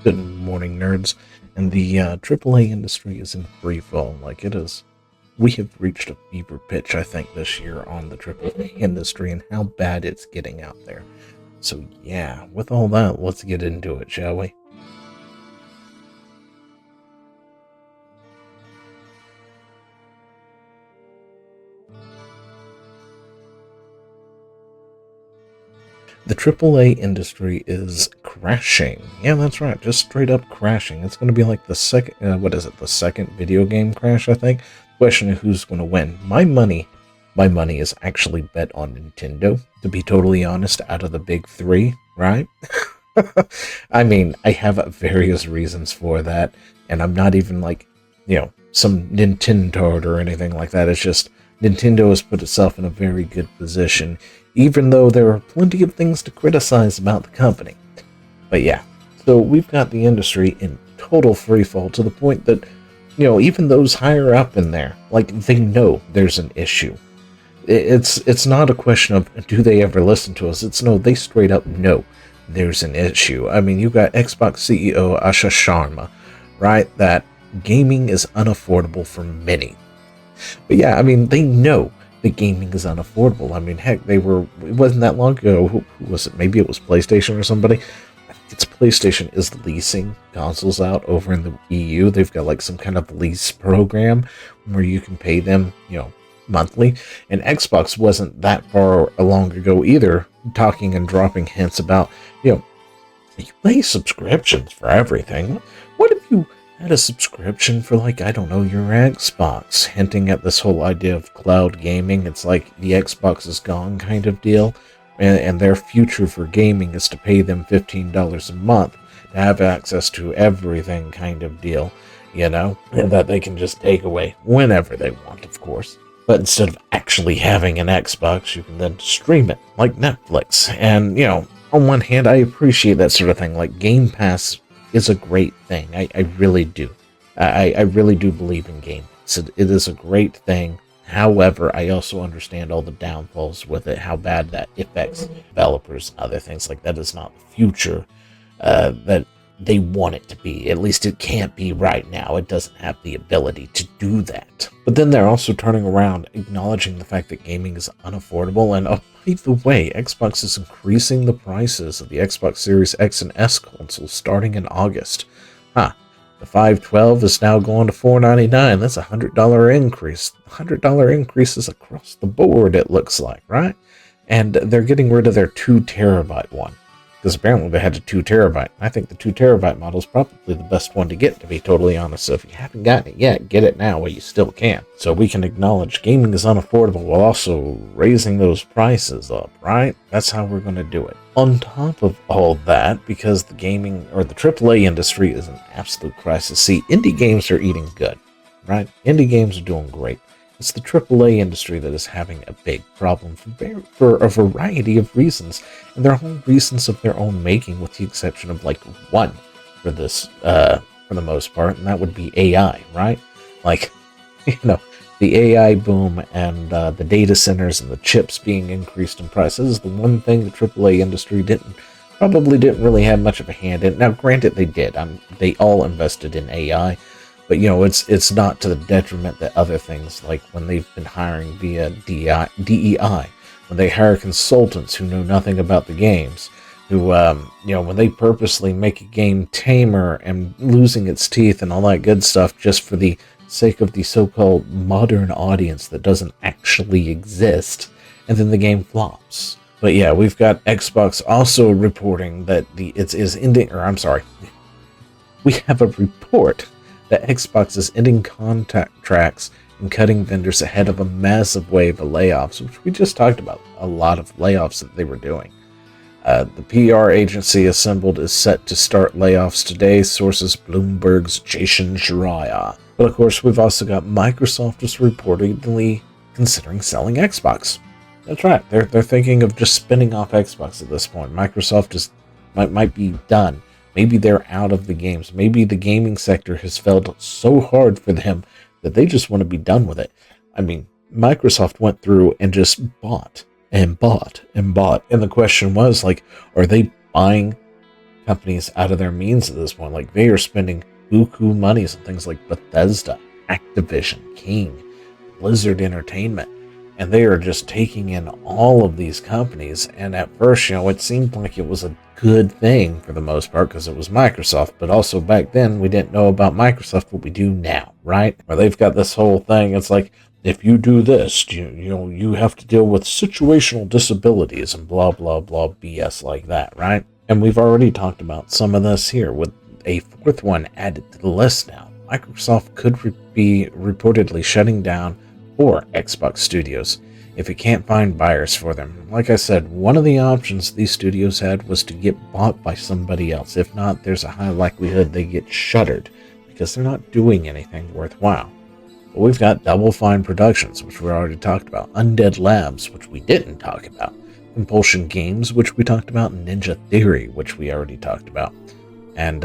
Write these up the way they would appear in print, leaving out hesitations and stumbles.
Good morning, nerds. And the AAA industry is in free fall. Like it is. We have reached a fever pitch, I think, this year on the AAA industry and how bad it's getting out there. So, yeah, with all that, let's get into it, shall we? The AAA industry is crashing. Yeah, that's right. Just straight up crashing. It's going to be like the second, the second video game crash, I think. Question of who's going to win. My money is actually bet on Nintendo, to be totally honest, out of the big three, right? I mean, I have various reasons for that, and I'm not even like, some Nintendo or anything like that. It's just Nintendo has put itself in a very good position, even though there are plenty of things to criticize about the company. But yeah, so we've got the industry in total freefall to the point that, even those higher up in there, like, they know there's an issue. It's not a question of do they ever listen to us. It's no, they straight up know there's an issue. I mean, you got Xbox CEO Asha Sharma, right? That gaming is unaffordable for many. But yeah, I mean, they know that gaming is unaffordable. I mean, heck, it wasn't that long ago. Who was it? Maybe it was PlayStation or somebody. I think it's PlayStation is leasing consoles out over in the EU. They've got like some kind of lease program where you can pay them, monthly. And Xbox wasn't that far long ago either, talking and dropping hints about, you pay subscriptions for everything. What if you had a subscription for, like, I don't know, your Xbox, hinting at this whole idea of cloud gaming? It's like the Xbox is gone kind of deal, and their future for gaming is to pay them $15 a month to have access to everything kind of deal, and that they can just take away whenever they want, of course. But instead of actually having an Xbox, you can then stream it like Netflix. And, on one hand, I appreciate that sort of thing. Like, Game Pass is a great thing. I really do. I really do believe in Game Pass. It is a great thing. However, I also understand all the downfalls with it, how bad that affects developers and other things. Like, that is not the future that they want it to be. At least it can't be right now. It doesn't have the ability to do that. But then they're also turning around, acknowledging the fact that gaming is unaffordable. And oh, by the way, Xbox is increasing the prices of the Xbox Series X and S consoles starting in August. The 512 is now going to $499. That's a $100 increase. $100 increases across the board, it looks like, right? And they're getting rid of their 2 terabyte one, because apparently they had a 2 terabyte. I think the 2 terabyte model is probably the best one to get, to be totally honest. So if you haven't gotten it yet, get it now while you still can. So we can acknowledge gaming is unaffordable while also raising those prices up, right? That's how we're going to do it. On top of all that, because the gaming or the AAA industry is an absolute crisis. See, indie games are eating good, right? Indie games are doing great. It's the AAA industry that is having a big problem for a variety of reasons, and they're all reasons of their own making, with the exception of like one for this, for the most part, and that would be AI, right? Like, the AI boom and the data centers and the chips being increased in price. This is the one thing the AAA industry probably didn't really have much of a hand in. Now, granted, they did. They all invested in AI. But, it's not to the detriment that other things, like when they've been hiring via DEI, when they hire consultants who know nothing about the games, who, when they purposely make a game tamer and losing its teeth and all that good stuff just for the sake of the so-called modern audience that doesn't actually exist, and then the game flops. But yeah, we've got Xbox also reporting that we have a report that Xbox is ending contracts and cutting vendors ahead of a massive wave of layoffs, which we just talked about, a lot of layoffs that they were doing. The PR agency assembled is set to start layoffs today, sources Bloomberg's Jason Schreier. But of course, we've also got Microsoft is reportedly considering selling Xbox. That's right, they're thinking of just spinning off Xbox at this point. Microsoft might be done. Maybe they're out of the games. Maybe the gaming sector has failed so hard for them that they just want to be done with it. I mean, Microsoft went through and just bought and bought and bought. And the question was, like, are they buying companies out of their means at this point. Like, they are spending buku monies on things like Bethesda, Activision, King, Blizzard Entertainment, and they are just taking in all of these companies. And at first, it seemed like it was a good thing for the most part because it was Microsoft, but also back then we didn't know about Microsoft what we do now, right? Where they've got this whole thing. It's like, if you do this, you have to deal with situational disabilities and blah blah blah BS like that, right? And we've already talked about some of this here with a fourth one added to the list now. Microsoft could be reportedly shutting down 4 Xbox studios if it can't find buyers for them. Like I said, one of the options these studios had was to get bought by somebody else. If not, there's a high likelihood they get shuttered because they're not doing anything worthwhile. But we've got Double Fine Productions, which we already talked about, Undead Labs, which we didn't talk about, Compulsion Games, which we talked about, and Ninja Theory, which we already talked about. And,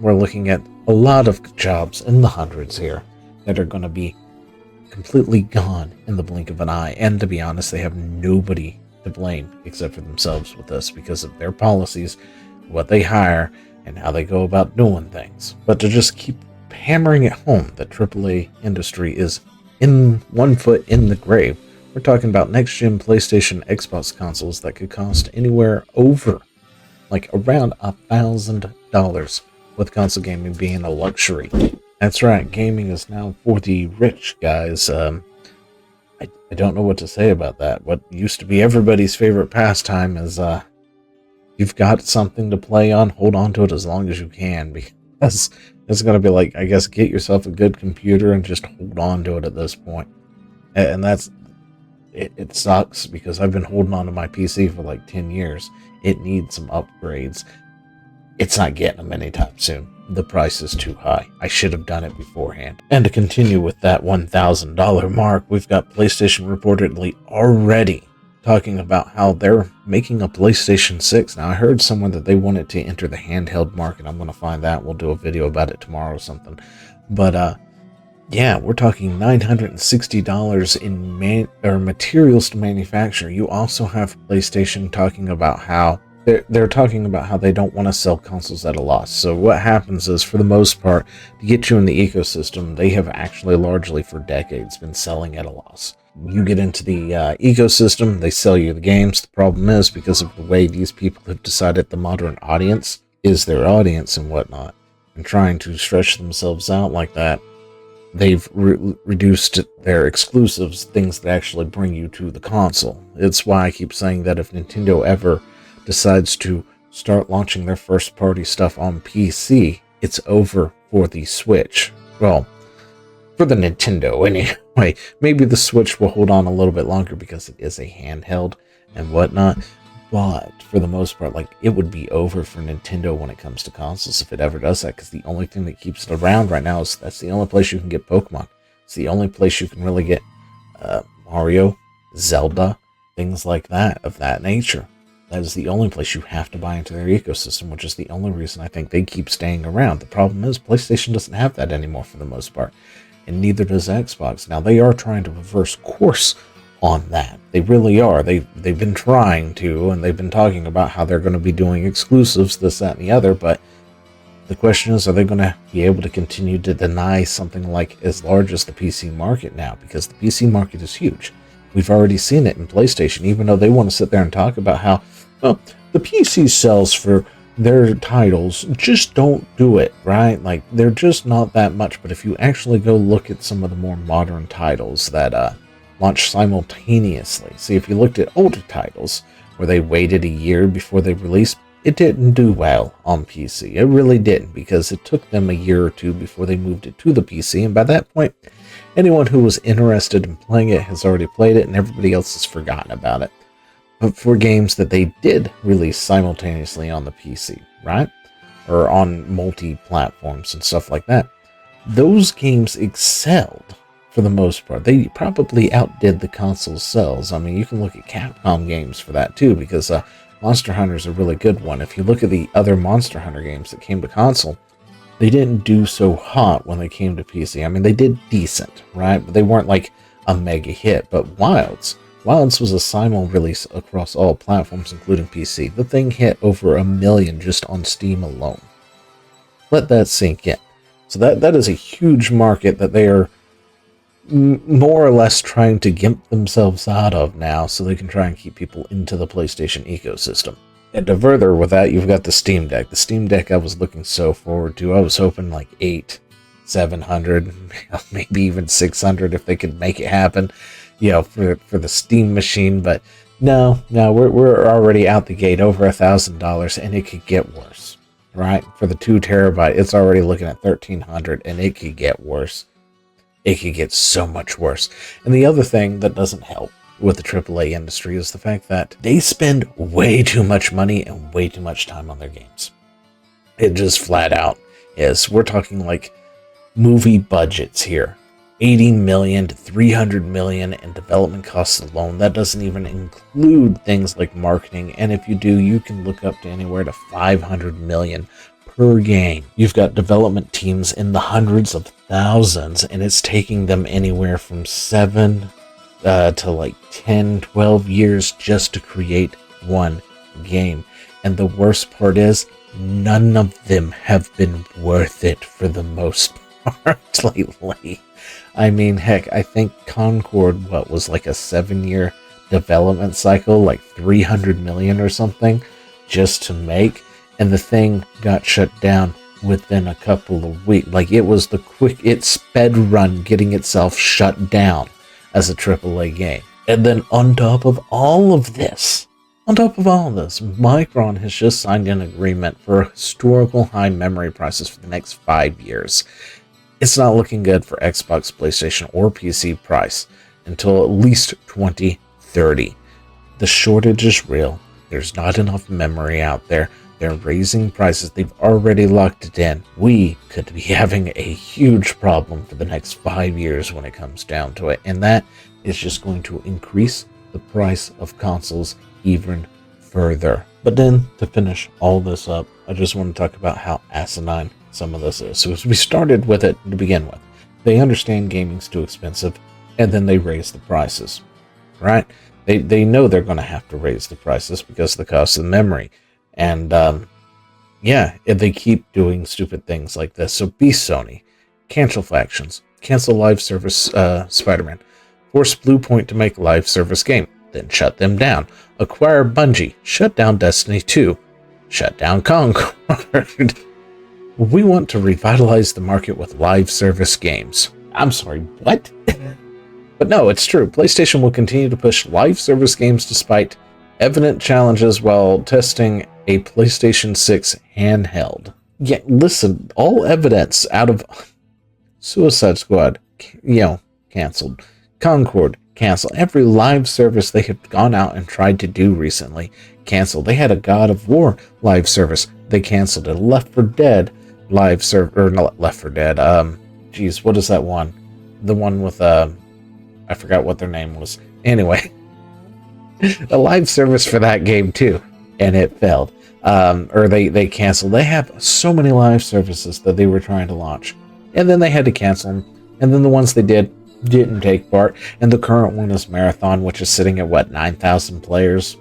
we're looking at a lot of jobs in the hundreds here that are going to be completely gone in the blink of an eye. And to be honest, they have nobody to blame except for themselves with this because of their policies, what they hire, and how they go about doing things. But to just keep hammering it home that AAA industry is in one foot in the grave, we're talking about next-gen PlayStation, Xbox consoles that could cost anywhere over, like around $1,000, with console gaming being a luxury. That's right, gaming is now for the rich, guys. I don't know what to say about that. What used to be everybody's favorite pastime is, you've got something to play on, hold on to it as long as you can, because it's going to be like, I guess, get yourself a good computer and just hold on to it at this point. And that's, it sucks because I've been holding on to my PC for like 10 years. It needs some upgrades. It's not getting them anytime soon. The price is too high. I should have done it beforehand. And to continue with that $1,000 mark, we've got PlayStation reportedly already talking about how they're making a PlayStation 6. Now, I heard somewhere that they wanted to enter the handheld market. I'm going to find that. We'll do a video about it tomorrow or something. But, yeah, we're talking $960 in materials to manufacture. You also have PlayStation talking about how they're talking about how they don't want to sell consoles at a loss. So what happens is, for the most part, to get you in the ecosystem, they have actually largely for decades been selling at a loss. You get into the ecosystem, they sell you the games. The problem is, because of the way these people have decided the modern audience is their audience and whatnot, and trying to stretch themselves out like that, they've reduced their exclusives, things that actually bring you to the console. It's why I keep saying that if Nintendo ever decides to start launching their first party stuff on PC, it's over for the Switch. Well, for the Nintendo anyway. Maybe the Switch will hold on a little bit longer because it is a handheld and whatnot, but for the most part, like, it would be over for Nintendo when it comes to consoles if it ever does that, because the only thing that keeps it around right now is that's the only place you can get Pokemon. It's the only place you can really get Mario, Zelda, things like that of that nature. That is the only place you have to buy into their ecosystem, which is the only reason I think they keep staying around. The problem is PlayStation doesn't have that anymore for the most part, and neither does Xbox. Now, they are trying to reverse course on that. They really are. They've been trying to, and they've been talking about how they're going to be doing exclusives, this, that, and the other, but the question is, are they going to be able to continue to deny something like as large as the PC market now? Because the PC market is huge. We've already seen it in PlayStation, even though they want to sit there and talk about how, well, the PC sells for their titles, just don't do it, right? Like, they're just not that much. But if you actually go look at some of the more modern titles that launch simultaneously, see, if you looked at older titles where they waited a year before they released, it didn't do well on PC. It really didn't, because it took them a year or two before they moved it to the PC, and by that point, anyone who was interested in playing it has already played it, and everybody else has forgotten about it. But for games that they did release simultaneously on the PC, right? Or on multi-platforms and stuff like that, those games excelled for the most part. They probably outdid the console sales. I mean, you can look at Capcom games for that too, because Monster Hunter is a really good one. If you look at the other Monster Hunter games that came to console, they didn't do so hot when they came to PC. I mean, they did decent, right? But they weren't like a mega hit. But Wilds While this was a simul release across all platforms, including PC, the thing hit over 1 million just on Steam alone. Let that sink in. So that is a huge market that they are more or less trying to gimp themselves out of now so they can try and keep people into the PlayStation ecosystem. And to further with that, you've got the Steam Deck. The Steam Deck I was looking so forward to. I was hoping like 700, maybe even 600 if they could make it happen, for the Steam machine. But no, we're already out the gate over $1,000, and it could get worse, right? For the 2 terabyte, it's already looking at $1,300, and it could get worse. It could get so much worse. And the other thing that doesn't help with the AAA industry is the fact that they spend way too much money and way too much time on their games. It just flat out is. We're talking like movie budgets here. 80 million to 300 million in development costs alone. That doesn't even include things like marketing. And if you do, you can look up to anywhere to 500 million per game. You've got development teams in the hundreds of thousands, and it's taking them anywhere from 7 to like 10, 12 years just to create one game. And the worst part is, none of them have been worth it for the most part lately. I mean, heck, I think Concord, was like a 7-year development cycle, like 300 million or something, just to make, and the thing got shut down within a couple of weeks. Like, it was it sped run getting itself shut down as a AAA game. And then on top of all of this, Micron has just signed an agreement for historical high memory prices for the next 5 years. It's not looking good for Xbox, PlayStation, or PC price until at least 2030. The shortage is real. There's not enough memory out there. They're raising prices. They've already locked it in. We could be having a huge problem for the next 5 years when it comes down to it. And that is just going to increase the price of consoles even further. But then, to finish all this up, I just want to talk about how asinine some of this is. So as we started with it to begin with, they understand gaming's too expensive, and then they raise the prices, right? They know they're going to have to raise the prices because of the cost of the memory. And if they keep doing stupid things like this. So be Sony. Cancel factions. Cancel live service Spider-Man. Force Bluepoint to make live service game. Then shut them down. Acquire Bungie. Shut down Destiny 2. Shut down Concord. We want to revitalize the market with live service games. I'm sorry, what? But no, it's true. PlayStation will continue to push live service games despite evident challenges while testing a PlayStation 6 handheld. Yeah, listen, all evidence out of Suicide Squad, canceled. Concord, canceled. Every live service they have gone out and tried to do recently, canceled. They had a God of War live service. They canceled it. Left 4 Dead live service, or not Left 4 Dead. What is that one? The one with, I forgot what their name was. Anyway, a live service for that game too, and it failed. Or they canceled. They have so many live services that they were trying to launch, and then they had to cancel them. And then the ones they didn't take part. And the current one is Marathon, which is sitting at 9,000 players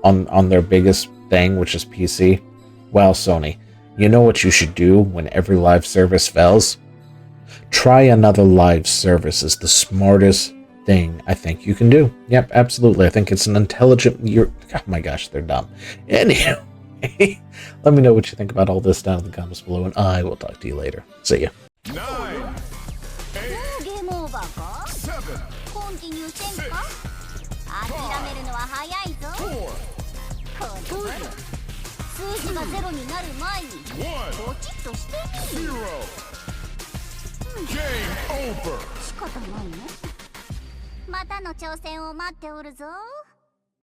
on their biggest thing, which is PC. Well, Sony, you know what you should do when every live service fails? Try another live service is the smartest thing I think you can do. Yep, absolutely. I think it's an intelligent... Oh my gosh, they're dumb. Anyway, let me know what you think about all this down in the comments below, and I will talk to you later. See ya. 9, 8, 7, 6, 数字がゼロになる前にポチッとしてみる。Game over. 仕方ないね。またの挑戦を待っておるぞ。